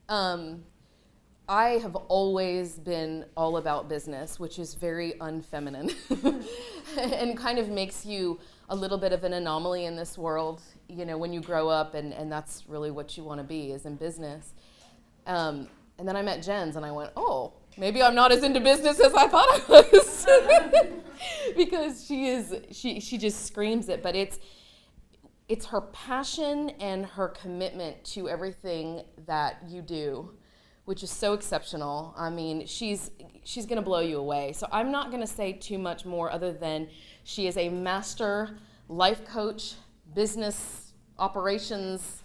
I have always been all about business, which is very unfeminine and kind of makes you a little bit of an anomaly in this world, when you grow up, and that's really what you want to be, is in business. And then I met Jen's and I went, oh, maybe I'm not as into business as I thought I was. Because she just screams it, but it's her passion and her commitment to everything that you do, which is so exceptional. I mean, she's going to blow you away. So I'm not going to say too much more other than she is a master life coach, business operations,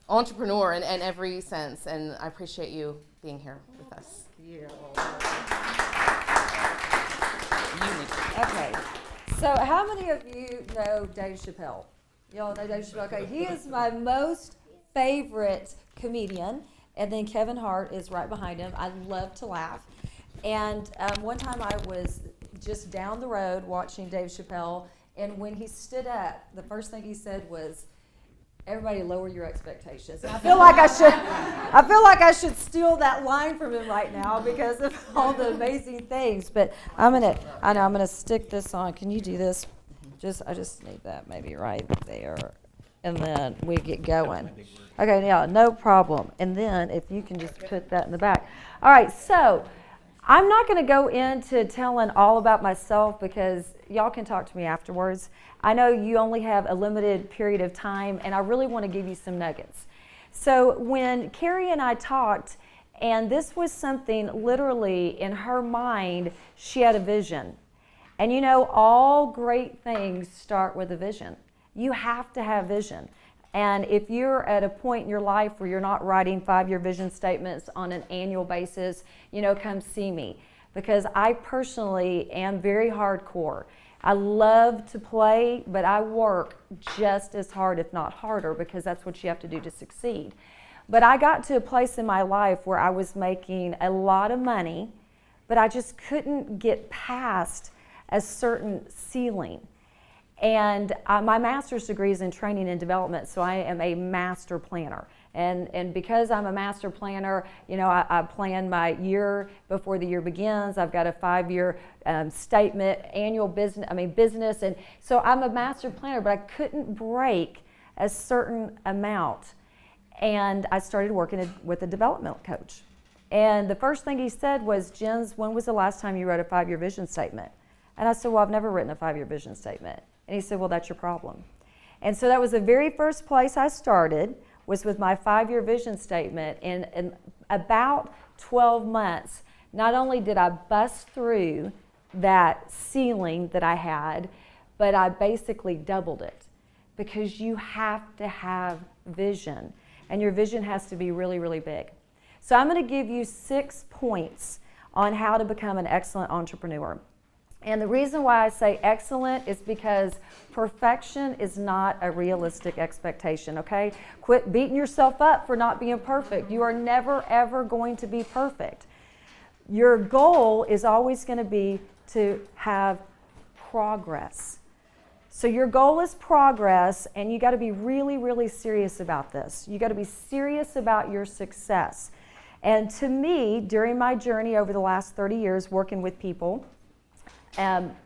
entrepreneur in every sense. And I appreciate you being here with us. Yeah. Okay. So how many of you know Dave Chappelle? Y'all know Dave Chappelle? Okay, he is my most favorite comedian, and then Kevin Hart is right behind him. I love to laugh. And one time I was just down the road watching Dave Chappelle, and when he stood up, the first thing he said was, "Everybody lower your expectations." And I feel like I should steal that line from him right now because of all the amazing things. But I'm gonna stick this on. Can you do this? I just need that maybe right there. And then we get going. Okay, yeah, no problem. And then if you can just put that in the back. All right, so I'm not going to go into telling all about myself because y'all can talk to me afterwards. I know you only have a limited period of time, and I really want to give you some nuggets. So when Carrie and I talked, and this was something literally in her mind, she had a vision. And all great things start with a vision. You have to have vision. And if you're at a point in your life where you're not writing 5-year vision statements on an annual basis, come see me. Because I personally am very hardcore. I love to play, but I work just as hard, if not harder, because that's what you have to do to succeed. But I got to a place in my life where I was making a lot of money, but I just couldn't get past a certain ceiling. And my master's degree is in training and development, so I am a master planner. And because I'm a master planner, I plan my year before the year begins. I've got a 5-year statement, annual business. And so I'm a master planner, but I couldn't break a certain amount. And I started working with a development coach. And the first thing he said was, "Jens, when was the last time you wrote a 5-year vision statement?" And I said, "Well, I've never written a 5-year vision statement." And he said, "Well, that's your problem." And so that was the very first place I started, was with my 5-year vision statement. And in about 12 months, not only did I bust through that ceiling that I had, but I basically doubled it. Because you have to have vision. And your vision has to be really, really big. So I'm going to give you 6 points on how to become an excellent entrepreneur. And the reason why I say excellent is because perfection is not a realistic expectation, okay? Quit beating yourself up for not being perfect. You are never, ever going to be perfect. Your goal is always going to be to have progress. So your goal is progress, and you got to be really, really serious about this. You got to be serious about your success. And to me, during my journey over the last 30 years working with people,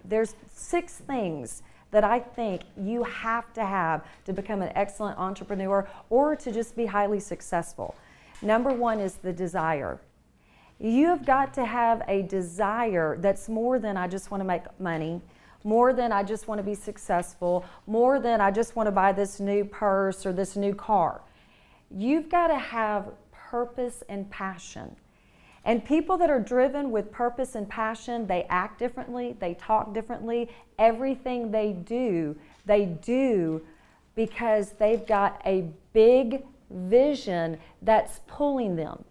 there's 6 things that I think you have to become an excellent entrepreneur or to just be highly successful. Number 1 is the desire. You have got to have a desire that's more than I just want to make money, more than I just want to be successful, more than I just want to buy this new purse or this new car. You've got to have purpose and passion. And people that are driven with purpose and passion, they act differently, they talk differently. Everything they do because they've got a big vision that's pulling them.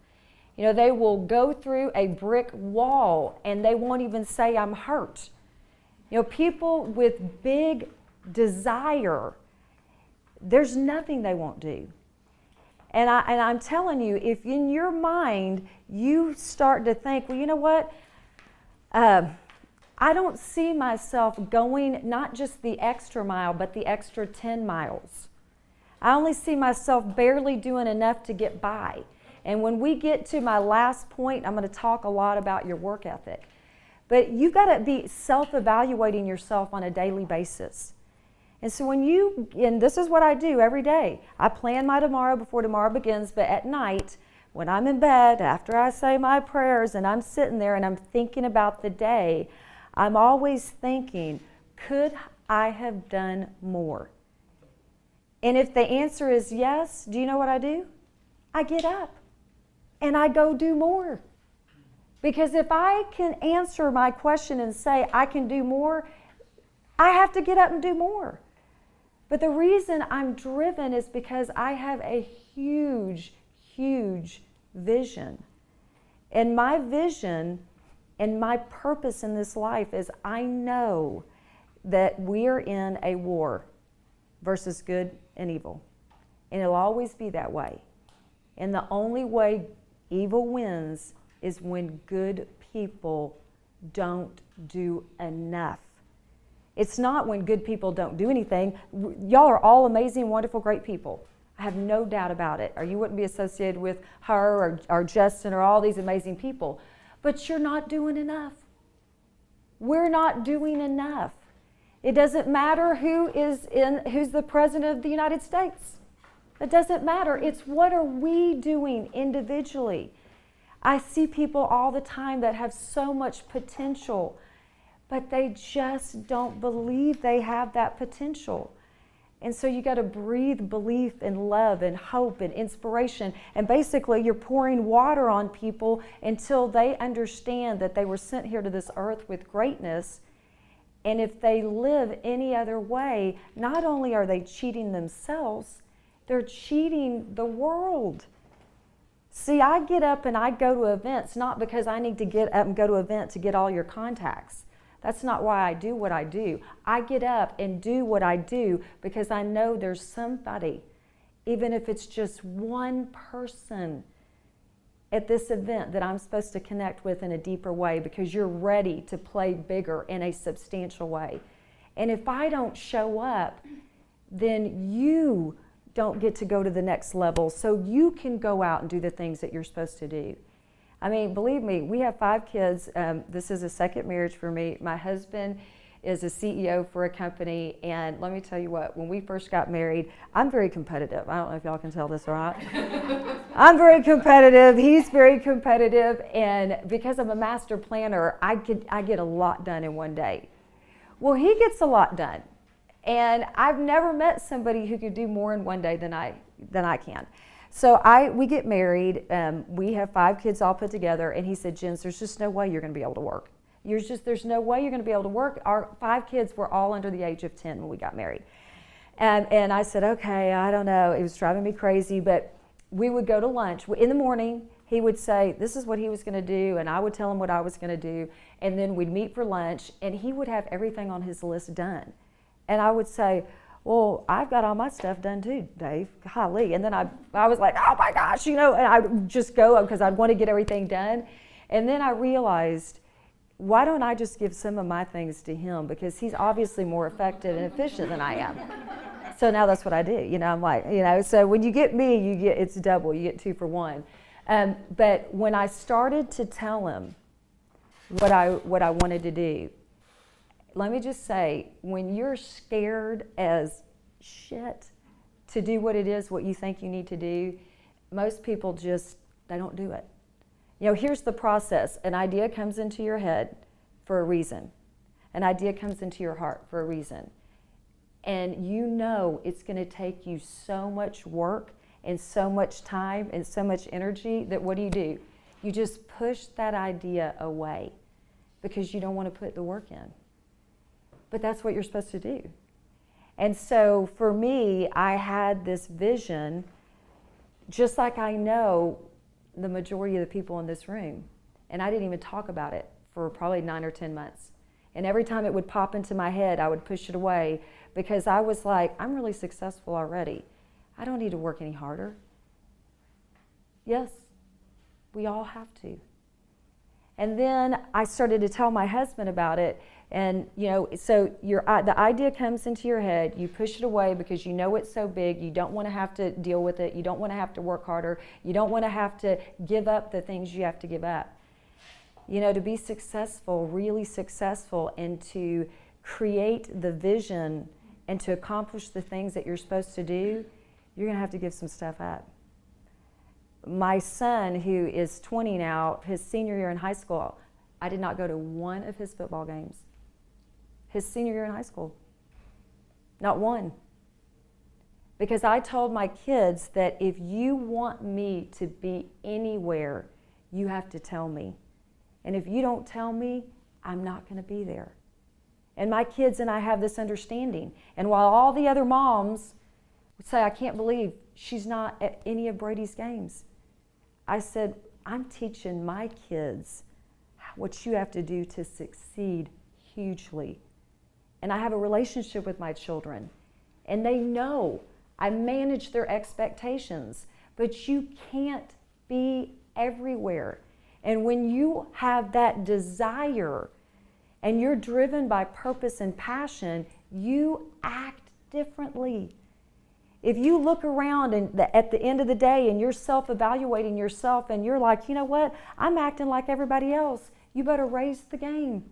They will go through a brick wall and they won't even say, "I'm hurt." People with big desire, there's nothing they won't do. And I'm telling you, if in your mind you start to think, well, you know what? I don't see myself going not just the extra mile, but the extra 10 miles. I only see myself barely doing enough to get by. And when we get to my last point, I'm going to talk a lot about your work ethic. But you've got to be self-evaluating yourself on a daily basis. And so and this is what I do every day. I plan my tomorrow before tomorrow begins, but at night, when I'm in bed, after I say my prayers and I'm sitting there and I'm thinking about the day, I'm always thinking, could I have done more? And if the answer is yes, do you know what I do? I get up and I go do more. Because if I can answer my question and say I can do more, I have to get up and do more. But the reason I'm driven is because I have a huge, huge vision. And my vision and my purpose in this life is I know that we are in a war versus good and evil. And it'll always be that way. And the only way evil wins is when good people don't do enough. It's not when good people don't do anything. Y'all are all amazing, wonderful, great people. I have no doubt about it. Or you wouldn't be associated with her or Justin or all these amazing people. But you're not doing enough. We're not doing enough. It doesn't matter who's the president of the United States. It doesn't matter. It's what are we doing individually. I see people all the time that have so much potential, but they just don't believe they have that potential. And so you got to breathe belief and love and hope and inspiration. And basically you're pouring water on people until they understand that they were sent here to this earth with greatness. And if they live any other way, not only are they cheating themselves, they're cheating the world. See, I get up and I go to events not because I need to get up and go to an event to get all your contacts. That's not why I do what I do. I get up and do what I do because I know there's somebody, even if it's just one person at this event that I'm supposed to connect with in a deeper way because you're ready to play bigger in a substantial way. And if I don't show up, then you don't get to go to the next level so you can go out and do the things that you're supposed to do. I mean, believe me, we have 5 kids. This is a second marriage for me. My husband is a CEO for a company, and let me tell you what, when we first got married, I'm very competitive. I don't know if y'all can tell this or not. I'm very competitive. He's very competitive, and because I'm a master planner, I get a lot done in one day. Well, he gets a lot done, and I've never met somebody who could do more in one day than I can. So we get married, we have 5 kids all put together, and he said, Jens, there's just no way you're going to be able to work. There's no way you're going to be able to work. Our 5 kids were all under the age of 10 when we got married. And I said, okay, I don't know. It was driving me crazy, but we would go to lunch. In the morning, he would say, this is what he was going to do, and I would tell him what I was going to do, and then we'd meet for lunch, and he would have everything on his list done. And I would say, well, I've got all my stuff done too, Dave. Golly. And then I was like, oh my gosh, and I would just go because I'd want to get everything done. And then I realized, why don't I just give some of my things to him? Because he's obviously more effective and efficient than I am. So now that's what I do. I'm like, so when you get me, it's double. You get 2 for 1. But when I started to tell him what I wanted to do, let me just say, when you're scared as shit to do what you think you need to do, most people they don't do it. Here's the process. An idea comes into your head for a reason. An idea comes into your heart for a reason. And it's going to take you so much work and so much time and so much energy that what do? You just push that idea away because you don't want to put the work in. But that's what you're supposed to do. And so for me, I had this vision, just like I know the majority of the people in this room. And I didn't even talk about it for probably 9 or 10 months. And every time it would pop into my head, I would push it away because I was like, I'm really successful already. I don't need to work any harder. Yes, we all have to. And then I started to tell my husband about it. And, so the idea comes into your head, you push it away because you know it's so big, you don't want to have to deal with it, you don't want to have to work harder, you don't want to have to give up the things you have to give up. To be successful, really successful, and to create the vision and to accomplish the things that you're supposed to do, you're going to have to give some stuff up. My son, who is 20 now, his senior year in high school, I did not go to one of his football games. His senior year in high school. Not one. Because I told my kids that if you want me to be anywhere, you have to tell me. And if you don't tell me, I'm not going to be there. And my kids and I have this understanding. And while all the other moms would say, I can't believe she's not at any of Brady's games, I said, I'm teaching my kids what you have to do to succeed hugely. And I have a relationship with my children. And they know I manage their expectations. But you can't be everywhere. And when you have that desire and you're driven by purpose and passion, you act differently. If you look around and at the end of the day and you're self-evaluating yourself and you're like, you know what, I'm acting like everybody else, you better raise the game.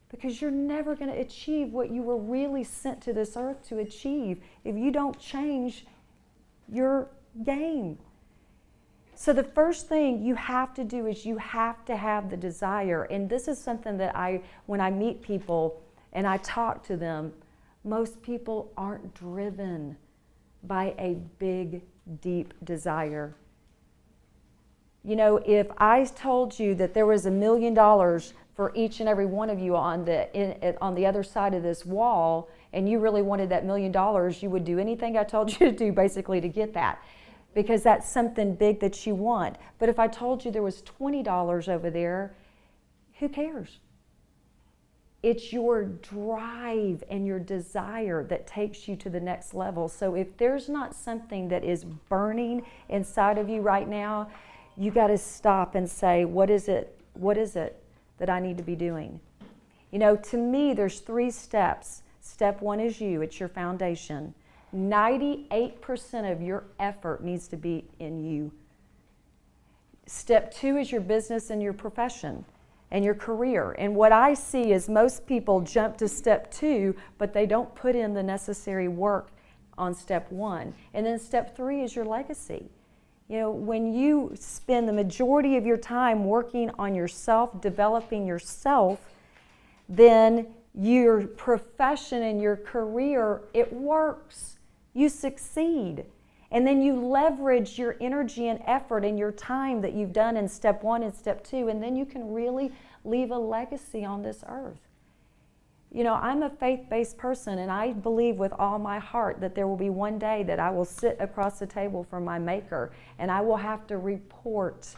Because you're never going to achieve what you were really sent to this earth to achieve if you don't change your game. So the first thing you have to do is you have to have the desire. And this is something that when I meet people and I talk to them, most people aren't driven by a big, deep desire. If I told you that there was $1 million for each and every one of you on the other side of this wall, and you really wanted that $1 million, you would do anything I told you to do basically to get that, because that's something big that you want. But if I told you there was $20 over there, who cares? It's your drive and your desire that takes you to the next level. So if there's not something that is burning inside of you right now, you got to stop and say, what is it? What is it that I need to be doing? To me, there's 3 steps. Step 1 is you. It's your foundation. 98% of your effort needs to be in you. Step 2 is your business and your profession and your career. And what I see is most people jump to step 2, but they don't put in the necessary work on step 1. And then step 3 is your legacy. When you spend the majority of your time working on yourself, developing yourself, then your profession and your career, it works. You succeed. And then you leverage your energy and effort and your time that you've done in step 1 and step 2, and then you can really leave a legacy on this earth. I'm a faith-based person, and I believe with all my heart that there will be one day that I will sit across the table from my Maker, and I will have to report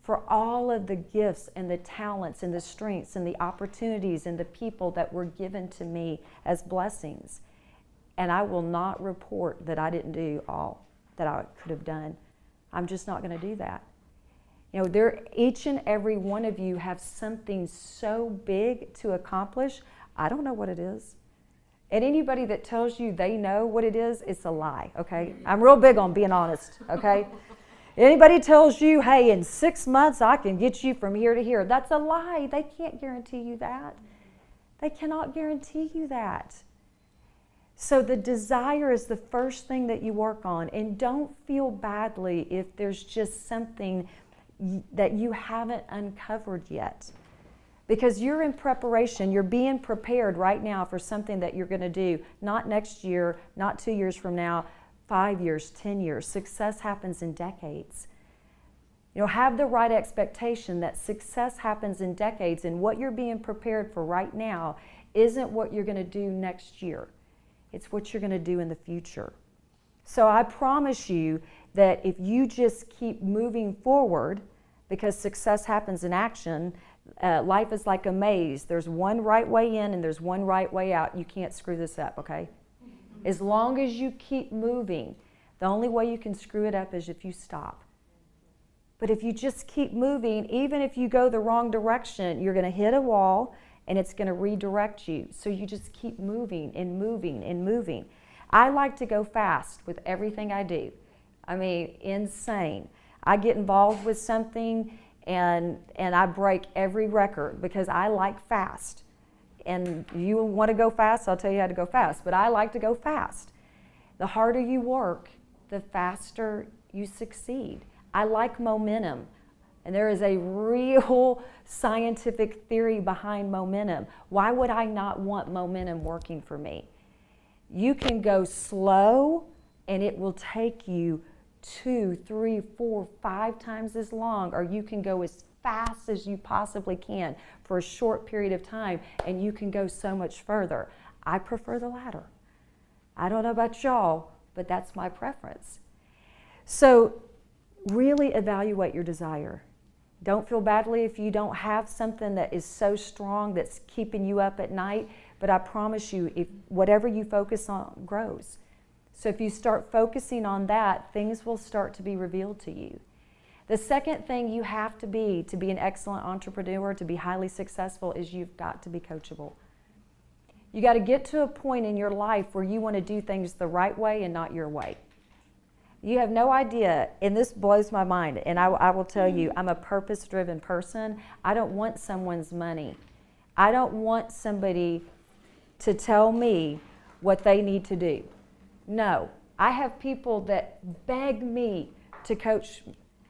for all of the gifts and the talents and the strengths and the opportunities and the people that were given to me as blessings. And I will not report that I didn't do all that I could have done. I'm just not going to do that. Each and every one of you have something so big to accomplish. I don't know what it is. And anybody that tells you they know what it is, it's a lie, okay? I'm real big on being honest, okay? Anybody tells you, hey, in 6 months I can get you from here to here, that's a lie. They can't guarantee you that. They cannot guarantee you that. So the desire is the first thing that you work on. And don't feel badly if there's just something that you haven't uncovered yet. Because you're in preparation, you're being prepared right now for something that you're going to do, not next year, not 2 years from now, 5 years, 10 years. Success happens in decades. Have the right expectation that success happens in decades, and what you're being prepared for right now isn't what you're going to do next year. It's what you're going to do in the future. So I promise you that if you just keep moving forward, because success happens in action, life is like a maze. There's one right way in and there's one right way out. You can't screw this up, okay? As long as you keep moving, the only way you can screw it up is if you stop. But if you just keep moving, even if you go the wrong direction, you're going to hit a wall and it's going to redirect you. So you just keep moving and moving and moving. I like to go fast with everything I do. I mean, insane. I get involved with something and I break every record because I like fast. And you want to go fast, I'll tell you how to go fast. But I like to go fast. The harder you work, the faster you succeed. I like momentum. And there is a real scientific theory behind momentum. Why would I not want momentum working for me? You can go slow and it will take you 2, 3, 4, 5 times as long, or you can go as fast as you possibly can for a short period of time and you can go so much further. I prefer the latter. I don't know about y'all, but that's my preference. So really evaluate your desire. Don't feel badly if you don't have something that is so strong that's keeping you up at night, but I promise you, if whatever you focus on grows. So if you start focusing on that, things will start to be revealed to you. The second thing you have to be an excellent entrepreneur, to be highly successful, is you've got to be coachable. You got to get to a point in your life where you want to do things the right way and not your way. You have no idea, and this blows my mind, and I will tell you, I'm a purpose-driven person. I don't want someone's money. I don't want somebody to tell me what they need to do. No, I have people that beg me to coach,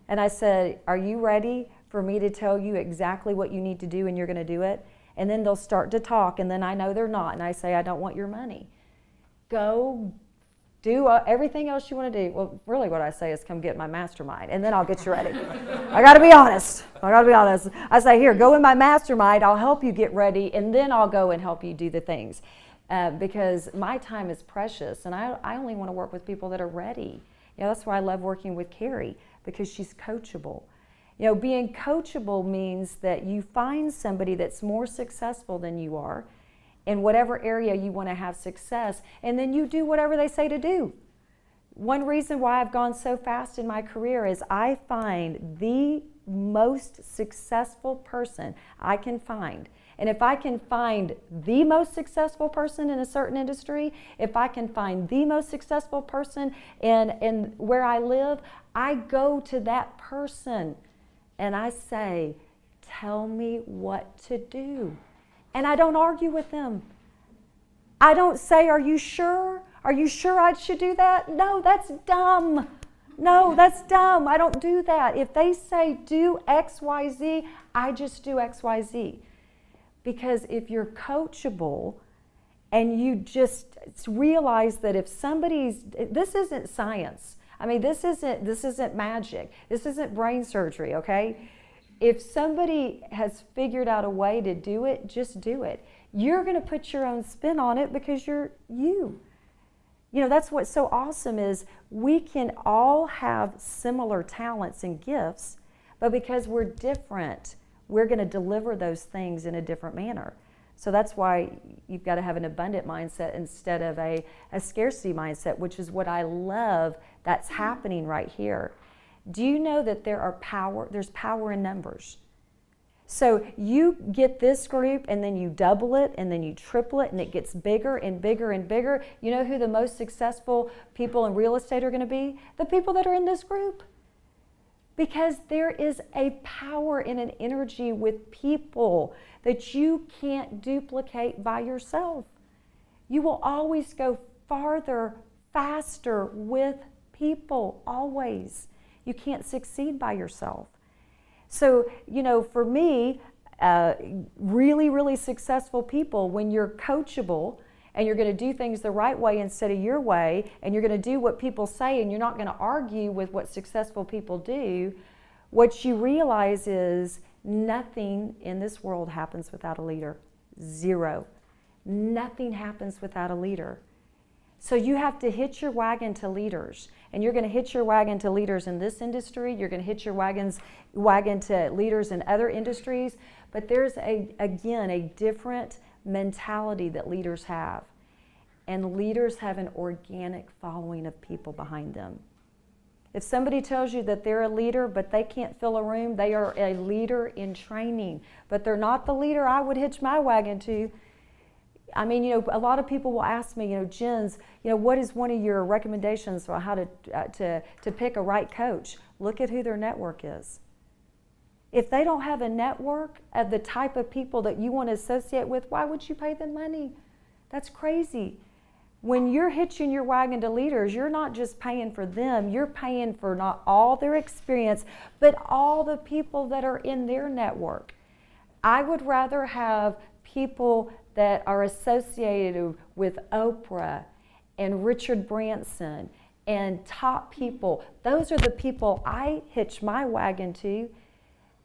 and I said, are you ready for me to tell you exactly what you need to do and you're going to do it? And then they'll start to talk, and then I know they're not, and I say, I don't want your money. Go do everything else you want to do. Well, really what I say is come get my mastermind, and then I'll get you ready. I got to be honest. I say, here, go in my mastermind. I'll help you get ready, and then I'll go and help you do the things. Because my time is precious, and I only want to work with people that are ready. You know, that's why I love working with Carrie, because she's coachable. You know, being coachable means that you find somebody that's more successful than you are in whatever area you want to have success, and then you do whatever they say to do. One reason why I've gone so fast in my career is I find the most successful person I can find. And if I can find the most successful person in a certain industry, if I can find the most successful person in where I live, I go to that person and I say, tell me what to do. And I don't argue with them. I don't say, are you sure? Are you sure I should do that? No, that's dumb. No, that's dumb. I don't do that. If they say do X, Y, Z, I just do X, Y, Z. Because if you're coachable and you just realize that if somebody's, this isn't science. I mean, this isn't magic. This isn't brain surgery, okay? If somebody has figured out a way to do it, just do it. You're going to put your own spin on it because you're you. You know, that's what's so awesome is we can all have similar talents and gifts, but because we're different, we're going to deliver those things in a different manner. So that's why you've got to have an abundant mindset instead of a scarcity mindset, which is what I love that's happening right here. Do you know that there's power in numbers? So you get this group and then you double it and then you triple it and it gets bigger and bigger and bigger. You know who the most successful people in real estate are going to be? The people that are in this group. Because there is a power and an energy with people that you can't duplicate by yourself. You will always go farther, faster with people, always. You can't succeed by yourself. So, you know, for me, really, really successful people, when you're coachable and you're going to do things the right way instead of your way, and you're going to do what people say and you're not going to argue with what successful people do, what you realize is nothing in this world happens without a leader. Zero. Nothing happens without a leader. So you have to hitch your wagon to leaders. And you're going to hitch your wagon to leaders in this industry. You're going to hitch your wagon to leaders in other industries. But there's, again, a different mentality that leaders have. And leaders have an organic following of people behind them. If somebody tells you that they're a leader but they can't fill a room, they are a leader in training. But they're not the leader I would hitch my wagon to. I mean, a lot of people will ask me, Jens, what is one of your recommendations for how to pick a right coach? Look at who their network is. If they don't have a network of the type of people that you want to associate with, why would you pay them money? That's crazy. When you're hitching your wagon to leaders, you're not just paying for them, you're paying for not all their experience, but all the people that are in their network. I would rather have people that are associated with Oprah and Richard Branson and top people. Those are the people I hitch my wagon to,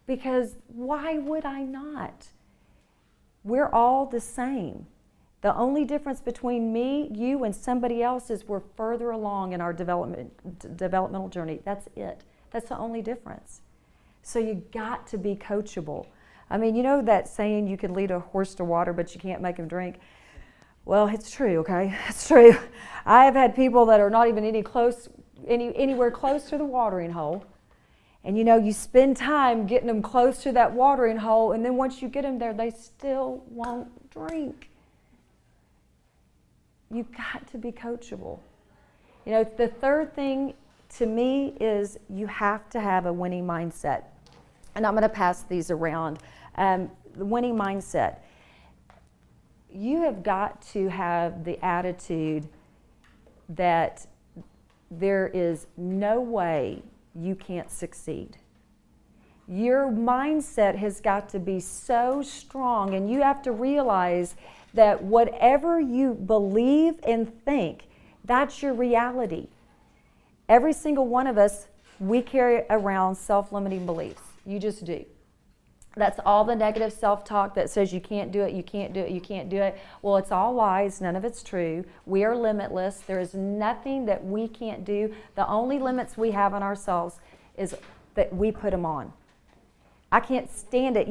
because why would I not? We're all the same. The only difference between me, you, and somebody else is we're further along in our developmental journey. That's it. That's the only difference. So you got to be coachable. I mean, that saying, you can lead a horse to water, but you can't make him drink? Well, it's true, okay? It's true. I have had people that are not even anywhere close to the watering hole. And you spend time getting them close to that watering hole, and then once you get them there, they still won't drink. You've got to be coachable. The third thing to me is you have to have a winning mindset. And I'm going to pass these around. The winning mindset. You have got to have the attitude that there is no way you can't succeed. Your mindset has got to be so strong, and you have to realize that whatever you believe and think, that's your reality. Every single one of us, we carry around self-limiting beliefs. You just do. That's all the negative self-talk that says you can't do it, you can't do it, you can't do it. Well, it's all lies. None of it's true. We are limitless. There is nothing that we can't do. The only limits we have on ourselves is that we put them on. I can't stand it.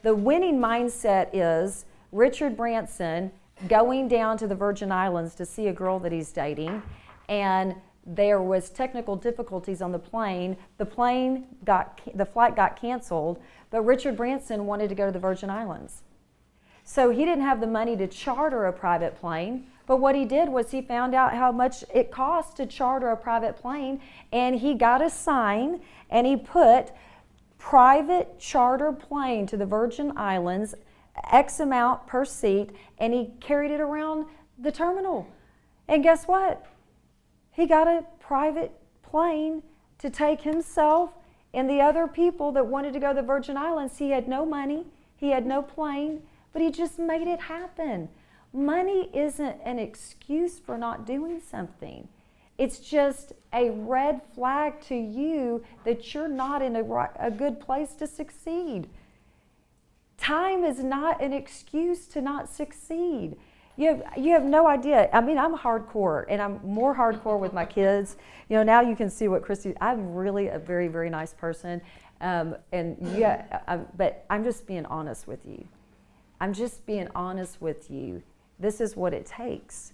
The winning mindset is Richard Branson going down to the Virgin Islands to see a girl that he's dating, and there was technical difficulties on the plane. The flight got canceled, but Richard Branson wanted to go to the Virgin Islands. So he didn't have the money to charter a private plane, but what he did was he found out how much it costs to charter a private plane, and he got a sign and he put private charter plane to the Virgin Islands, X amount per seat, and he carried it around the terminal. And guess what? He got a private plane to take himself and the other people that wanted to go to the Virgin Islands. He had no money, he had no plane, but he just made it happen. Money isn't an excuse for not doing something. It's just a red flag to you that you're not in a good place to succeed. Time is not an excuse to not succeed. You have no idea. I mean, I'm hardcore, and I'm more hardcore with my kids. Now you can see what Christy, I'm really a very, very nice person. But I'm just being honest with you. This is what it takes.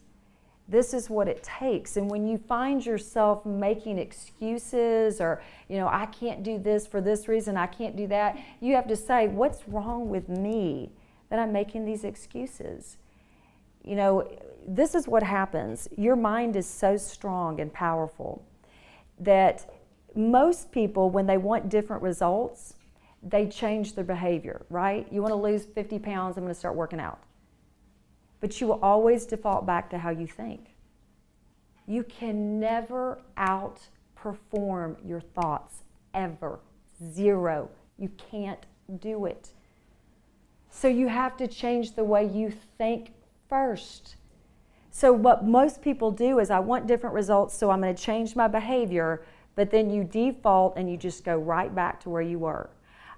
This is what it takes. And when you find yourself making excuses or, I can't do this for this reason, I can't do that, you have to say, what's wrong with me that I'm making these excuses? This is what happens. Your mind is so strong and powerful that most people, when they want different results, they change their behavior, right? You want to lose 50 pounds, I'm going to start working out. But you will always default back to how you think. You can never outperform your thoughts, ever. Zero. You can't do it. So you have to change the way you think first. So what most people do is, I want different results, so I'm going to change my behavior, but then you default and you just go right back to where you were.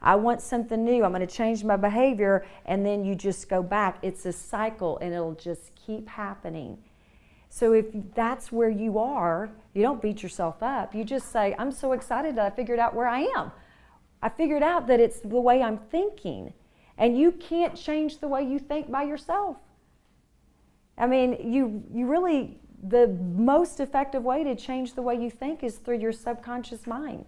I want something new, I'm going to change my behavior, and then you just go back. It's a cycle, and it'll just keep happening. So if that's where you are, you don't beat yourself up. You just say, I'm so excited that I figured out where I am. I figured out that it's the way I'm thinking. And you can't change the way you think by yourself. I mean, you really the most effective way to change the way you think is through your subconscious mind.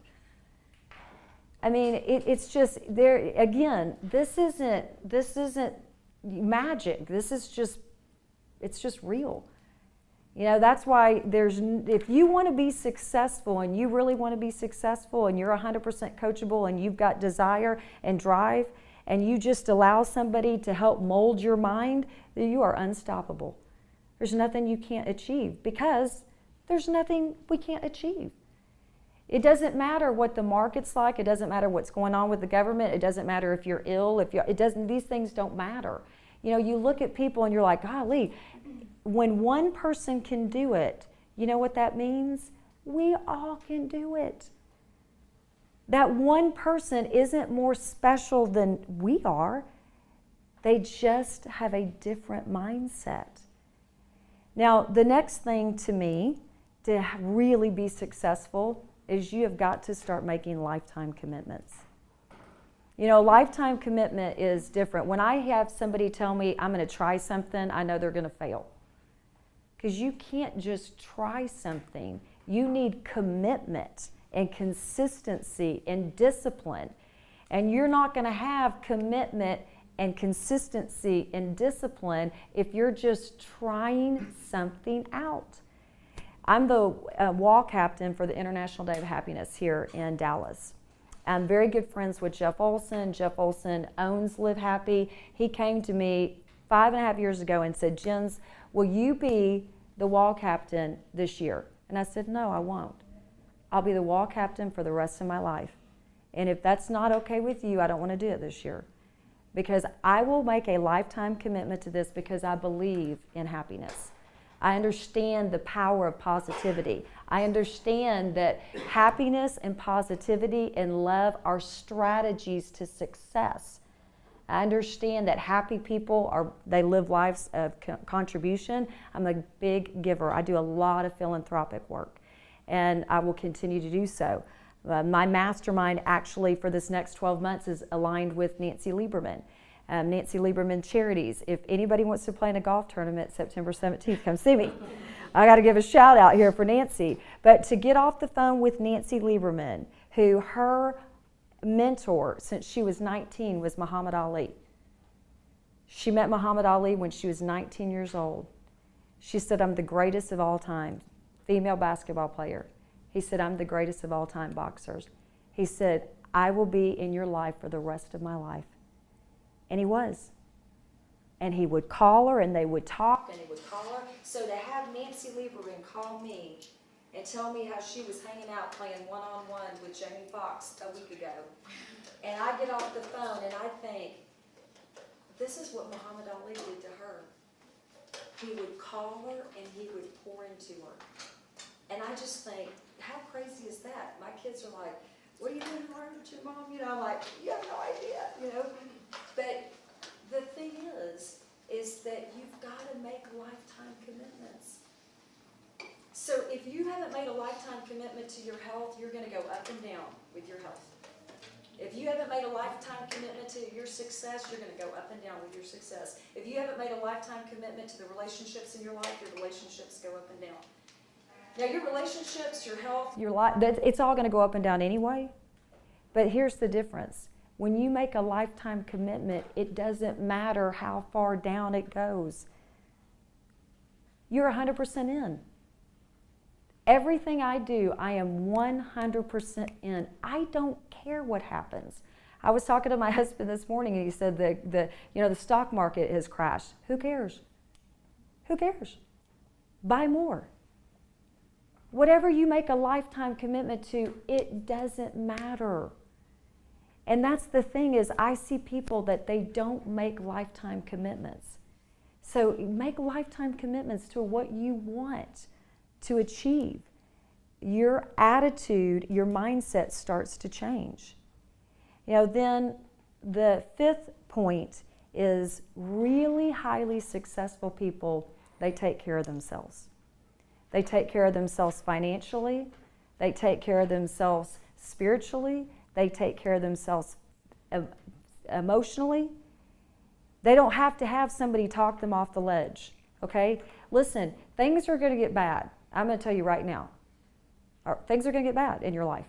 I mean, it's just there again. This isn't magic. It's just real. You know, that's why if you want to be successful and you really want to be successful and you're 100% coachable and you've got desire and drive and you just allow somebody to help mold your mind, you are unstoppable. There's nothing you can't achieve because there's nothing we can't achieve. It doesn't matter what the market's like. It doesn't matter what's going on with the government. It doesn't matter if you're ill. These things don't matter. You know, you look at people and you're like, golly, when one person can do it, you know what that means? We all can do it. That one person isn't more special than we are. They just have a different mindset. Now, the next thing to me to really be successful is you have got to start making lifetime commitments. You know, lifetime commitment is different. When I have somebody tell me I'm going to try something, I know they're going to fail. Because you can't just try something. You need commitment and consistency and discipline. And you're not going to have commitment and consistency and discipline if you're just trying something out. I'm the wall captain for the International Day of Happiness here in Dallas. I'm very good friends with Jeff Olson. Jeff Olson owns Live Happy. He came to me 5.5 years ago and said, Jens, will you be the wall captain this year? And I said, no, I won't. I'll be the wall captain for the rest of my life. And if that's not okay with you, I don't want to do it this year. Because I will make a lifetime commitment to this because I believe in happiness. I understand the power of positivity. I understand that happiness and positivity and love are strategies to success. I understand that happy people they live lives of contribution. I'm a big giver. I do a lot of philanthropic work, and I will continue to do so. My mastermind actually for this next 12 months is aligned with Nancy Lieberman. Nancy Lieberman Charities. If anybody wants to play in a golf tournament September 17th, come see me. I got to give a shout out here for Nancy. But to get off the phone with Nancy Lieberman, who her mentor since she was 19 was Muhammad Ali. She met Muhammad Ali when she was 19 years old. She said, I'm the greatest of all time, female basketball player. He said, I'm the greatest of all time boxers. He said, I will be in your life for the rest of my life. And he was. And he would call her and they would talk and he would call her. So to have Nancy Lieberman call me and tell me how she was hanging out playing one-on-one with Jamie Foxx a week ago. And I get off the phone and I think, this is what Muhammad Ali did to her. He would call her and he would pour into her. And I just think, how crazy is that? My kids are like, what are you doing wrong with your mom? You know, I'm like, you have no idea, you know. But the thing is that you've got to make lifetime commitments. So if you haven't made a lifetime commitment to your health, you're going to go up and down with your health. If you haven't made a lifetime commitment to your success, you're going to go up and down with your success. If you haven't made a lifetime commitment to the relationships in your life, your relationships go up and down. Now, your relationships, your health, your life, it's all going to go up and down anyway. But here's the difference. When you make a lifetime commitment, it doesn't matter how far down it goes. You're 100% in. Everything I do, I am 100% in. I don't care what happens. I was talking to my husband this morning and he said the stock market has crashed. Who cares? Who cares? Buy more. Whatever you make a lifetime commitment to, it doesn't matter. And that's the thing is I see people that they don't make lifetime commitments. So make lifetime commitments to what you want to achieve. Your attitude, your mindset starts to change. You know, then the fifth point is really highly successful people, they take care of themselves. They take care of themselves financially. They take care of themselves spiritually. They take care of themselves emotionally. They don't have to have somebody talk them off the ledge, okay? Listen, things are going to get bad. I'm going to tell you right now. Things are going to get bad in your life.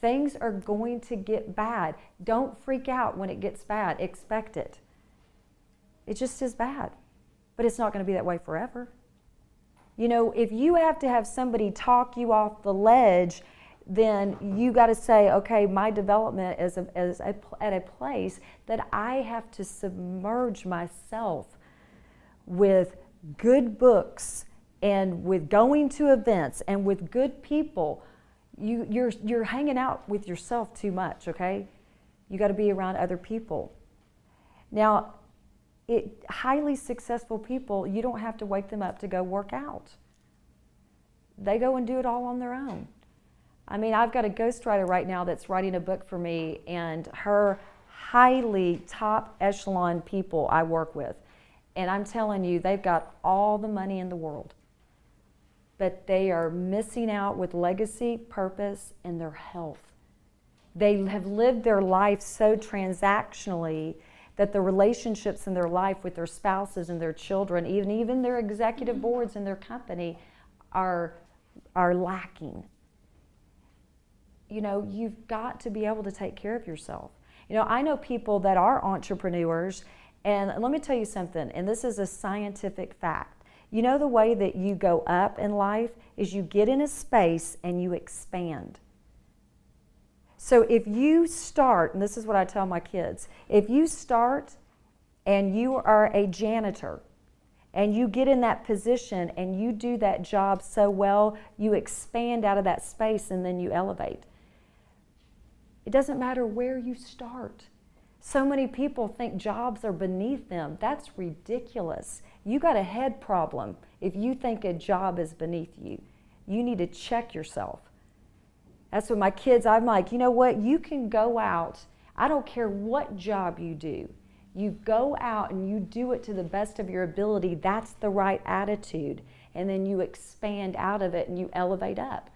Things are going to get bad. Don't freak out when it gets bad. Expect it. It just is bad. But it's not going to be that way forever. You know, if you have to have somebody talk you off the ledge, then you got to say, okay, my development is at a place that I have to submerge myself with good books and with going to events and with good people. You're hanging out with yourself too much, okay? You got to be around other people. Now, highly successful people, you don't have to wake them up to go work out. They go and do it all on their own. I mean, I've got a ghostwriter right now that's writing a book for me, and her highly top echelon people I work with. And I'm telling you, they've got all the money in the world. But they are missing out with legacy, purpose, and their health. They have lived their life so transactionally that the relationships in their life with their spouses and their children, even their executive boards in their company, are lacking. You know, you've got to be able to take care of yourself. You know, I know people that are entrepreneurs, and let me tell you something, and this is a scientific fact. You know, the way that you go up in life is you get in a space and you expand. So if you start, and this is what I tell my kids, if you start and you are a janitor and you get in that position and you do that job so well, you expand out of that space and then you elevate. It doesn't matter where you start. So many people think jobs are beneath them. That's ridiculous. You got a head problem if you think a job is beneath you. You need to check yourself. That's what my kids, I'm like, you know what? You can go out. I don't care what job you do. You go out and you do it to the best of your ability. That's the right attitude. And then you expand out of it and you elevate up.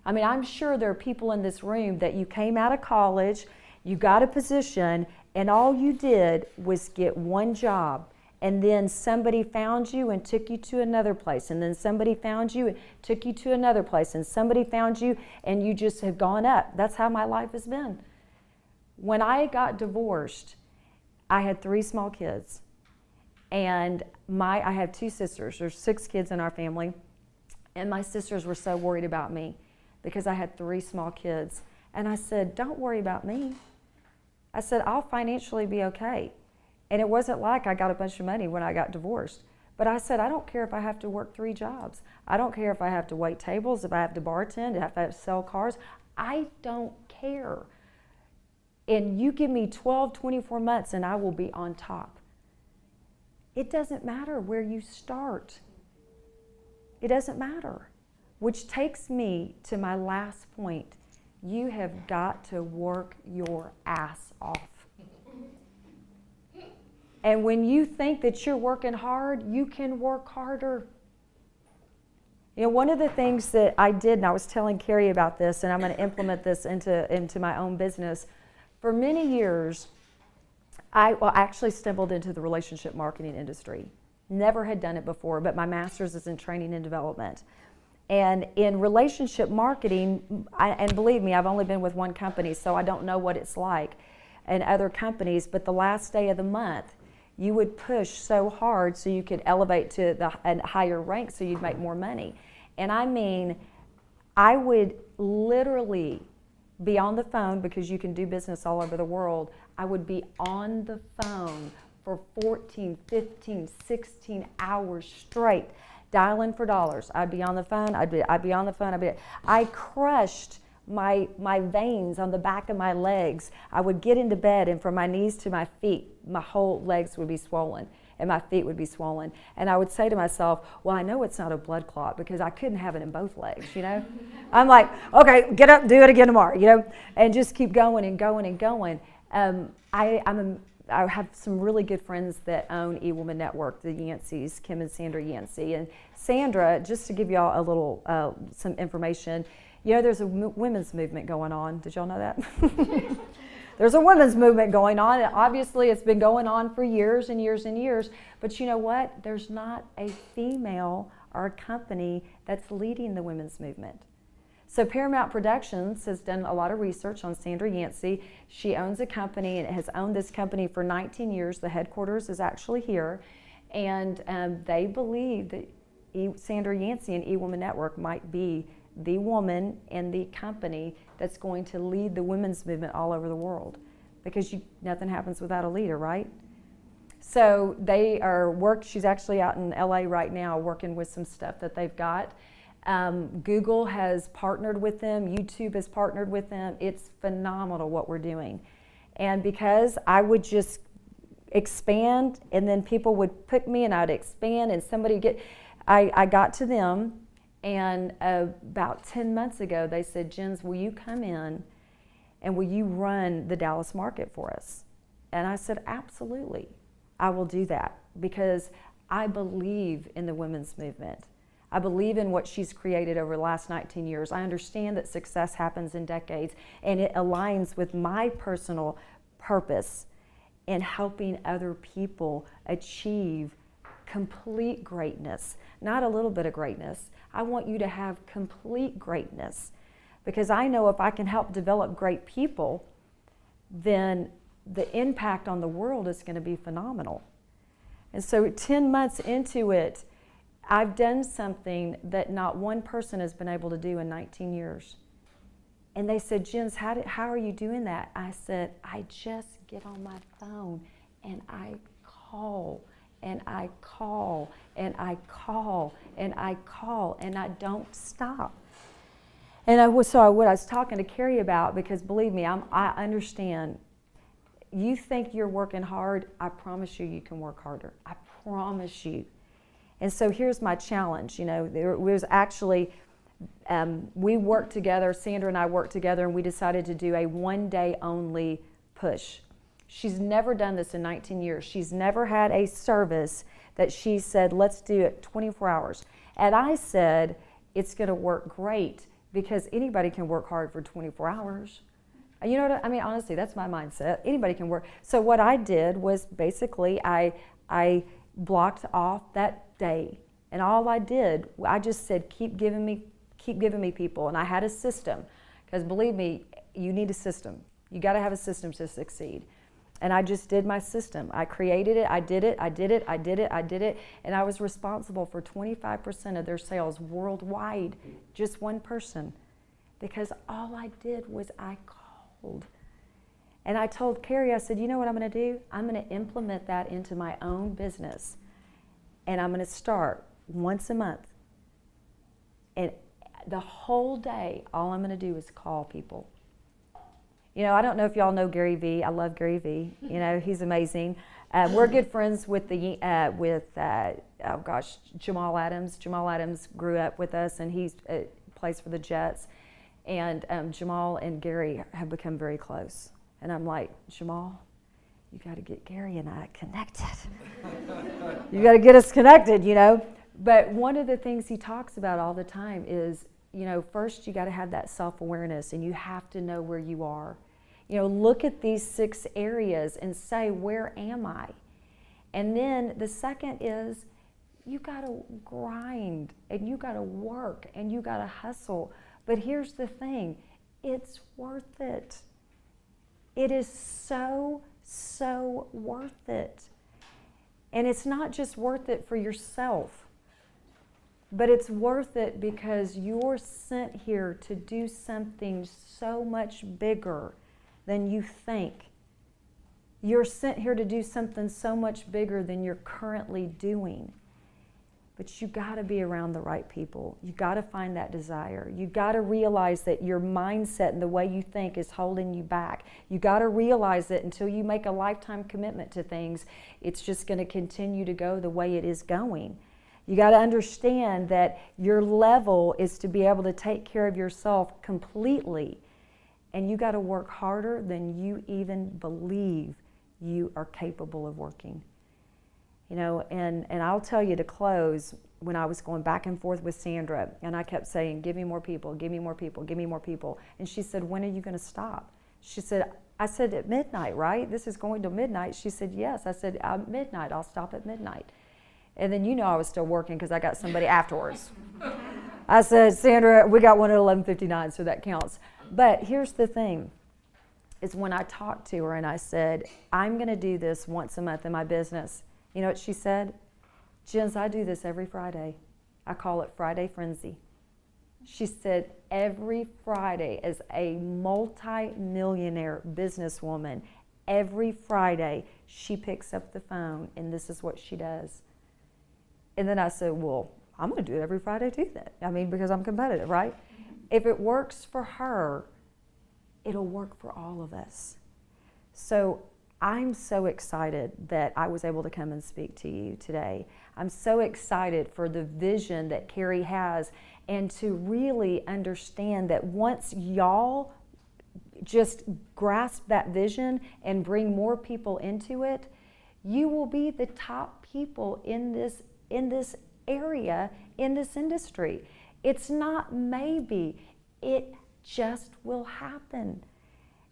I mean, I'm sure there are people in this room that you came out of college, you got a position, and all you did was get one job. And then somebody found you and took you to another place. And then somebody found you and took you to another place. And somebody found you and you just have gone up. That's how my life has been. When I got divorced, I had 3 small kids. And I have 2 sisters. There's 6 kids in our family. And my sisters were so worried about me because I had 3 small kids. And I said, don't worry about me. I said, I'll financially be okay. And it wasn't like I got a bunch of money when I got divorced. But I said, I don't care if I have to work 3 jobs. I don't care if I have to wait tables, if I have to bartend, if I have to sell cars. I don't care. And you give me 12, 24 months and I will be on top. It doesn't matter where you start. It doesn't matter. Which takes me to my last point. You have got to work your ass off. And when you think that you're working hard, you can work harder. You know, one of the things that I did, and I was telling Carrie about this, and I'm going to implement this into my own business. For many years, I actually stumbled into the relationship marketing industry. Never had done it before, but my master's is in training and development. And in relationship marketing, and believe me, I've only been with one company, so I don't know what it's like in other companies, but the last day of the month, you would push so hard so you could elevate to a higher rank so you'd make more money. And I mean, I would literally be on the phone, because you can do business all over the world. I would be on the phone for 14, 15, 16 hours straight, dialing for dollars. I'd be on the phone, I'd be on the phone, I crushed my veins on the back of my legs. I would get into bed, and from my knees to my feet, my whole legs would be swollen and my feet would be swollen. And I would say to myself, well, I know it's not a blood clot because I couldn't have it in both legs, you know? I'm like, okay, get up, do it again tomorrow, you know? And just keep going and going and going. I have some really good friends that own eWoman Network, the Yanceys, Kim and Sandra Yancey. And Sandra, just to give y'all a little, some information, you know, there's a women's movement going on. Did y'all know that? There's a women's movement going on. And obviously, it's been going on for years and years and years. But you know what? There's not a female are a company that's leading the women's movement. So Paramount Productions has done a lot of research on Sandra Yancey. She owns a company and has owned this company for 19 years. The headquarters is actually here. And they believe that Sandra Yancey and eWoman Network might be the woman and the company that's going to lead the women's movement all over the world. Because nothing happens without a leader, right? So she's actually out in LA right now working with some stuff that they've got. Google has partnered with them, YouTube has partnered with them. It's phenomenal what we're doing. And because I would just expand and then people would pick me and I'd expand and I got to them, and about 10 months ago they said, Jens, will you come in and will you run the Dallas market for us? And I said, absolutely, I will do that, because I believe in the women's movement. I believe in what she's created over the last 19 years. I understand that success happens in decades, and it aligns with my personal purpose in helping other people achieve complete greatness, not a little bit of greatness. I want you to have complete greatness, because I know if I can help develop great people, then the impact on the world is going to be phenomenal. And so 10 months into it, I've done something that not one person has been able to do in 19 years. And they said, Jens, how are you doing that? I said, I just get on my phone and I call and I call and I call and I call, and I don't stop. And what I was talking to Carrie about, because believe me, I understand. You think you're working hard, I promise you can work harder. I promise you. And so here's my challenge. There was actually, we worked together, Sandra and I worked together, and we decided to do a one-day only push. She's never done this in 19 years. She's never had a service that she said, let's do it 24 hours. And I said, it's going to work great, because anybody can work hard for 24 hours. You know what I mean? Honestly, that's my mindset. Anybody can work. So what I did was basically I blocked off that day, and all I did, I just said, keep giving me people. And I had a system, because believe me, you need a system. You got to have a system to succeed. And I just did my system. I created it, I did it, and I was responsible for 25% of their sales worldwide, just one person, because all I did was I called. And I told Carrie, I said, you know what I'm going to do? I'm going to implement that into my own business. And I'm going to start once a month. And the whole day, all I'm going to do is call people. I don't know if y'all know Gary Vee. I love Gary Vee. He's amazing. We're good friends with Jamal Adams. Jamal Adams grew up with us, and he plays for the Jets. And Jamal and Gary have become very close. And I'm like, Jamal, you got to get Gary and I connected. You got to get us connected, But one of the things he talks about all the time is, first you got to have that self-awareness, and you have to know where you are. Look at these 6 areas and say, where am I? And then the second is, you got to grind, and you got to work, and you got to hustle. But here's the thing, it's worth it. It is so, so worth it. And it's not just worth it for yourself, but it's worth it because you're sent here to do something so much bigger than you think. You're sent here to do something so much bigger than you're currently doing. But you got to be around the right people. You got to find that desire. You got to realize that your mindset and the way you think is holding you back. You got to realize that until you make a lifetime commitment to things, it's just going to continue to go the way it is going. You got to understand that your level is to be able to take care of yourself completely, and you got to work harder than you even believe you are capable of working. And I'll tell you to close, when I was going back and forth with Sandra, and I kept saying, give me more people, give me more people, give me more people. And she said, when are you going to stop? I said, at midnight, right? This is going to midnight. She said, yes. I said, at midnight, I'll stop at midnight. And then I was still working because I got somebody afterwards. I said, Sandra, we got one at 11:59, so that counts. But here's the thing, is when I talked to her and I said, I'm going to do this once a month in my business. You know what she said? Jens, I do this every Friday. I call it Friday Frenzy. She said every Friday, as a multi-millionaire businesswoman, every Friday she picks up the phone and this is what she does. And then I said, well, I'm going to do it every Friday too then. I mean, because I'm competitive, right? If it works for her, it'll work for all of us. So I'm so excited that I was able to come and speak to you today. I'm so excited for the vision that Carrie has, and to really understand that once y'all just grasp that vision and bring more people into it, you will be the top people in this area, in this industry. It's not maybe, it just will happen.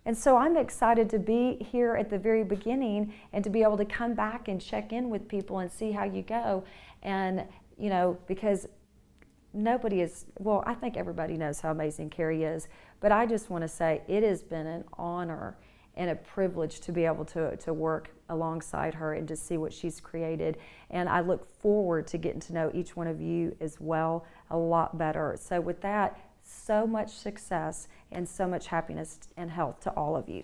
And so I'm excited to be here at the very beginning and to be able to come back and check in with people and see how you go. And, because nobody is, well, I think everybody knows how amazing Carrie is, but I just want to say it has been an honor and a privilege to be able to work alongside her and to see what she's created. And I look forward to getting to know each one of you as well a lot better. So with that, so much success and so much happiness and health to all of you.